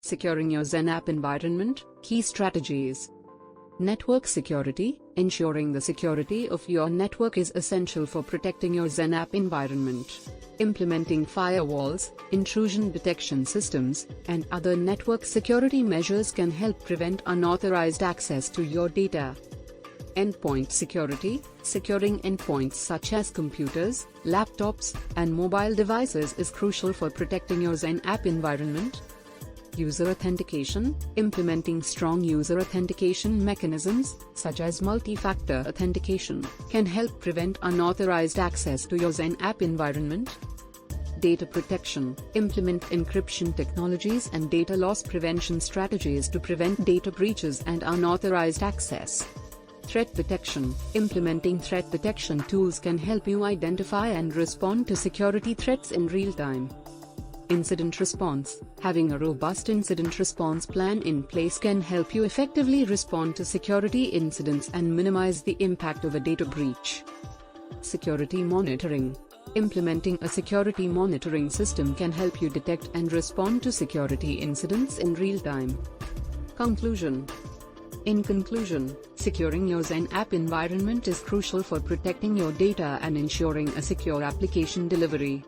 Securing your XenApp environment, key strategies. Network security. Ensuring the security of your network is essential for protecting your XenApp environment. Implementing firewalls, intrusion detection systems, and other network security measures can help prevent unauthorized access to your data. Endpoint security. Securing endpoints such as computers, laptops, and mobile devices is crucial for protecting your XenApp environment. User authentication. Implementing strong user authentication mechanisms, such as multi-factor authentication, can help prevent unauthorized access to your XenApp environment. Data protection. Implement encryption technologies and data loss prevention strategies to prevent data breaches and unauthorized access. Threat detection. Implementing threat detection tools can help you identify and respond to security threats in real time. Incident response. Having a robust incident response plan in place can help you effectively respond to security incidents and minimize the impact of a data breach. Security monitoring. Implementing a security monitoring system can help you detect and respond to security incidents in real time. Conclusion. In conclusion, securing your XenApp environment is crucial for protecting your data and ensuring a secure application delivery.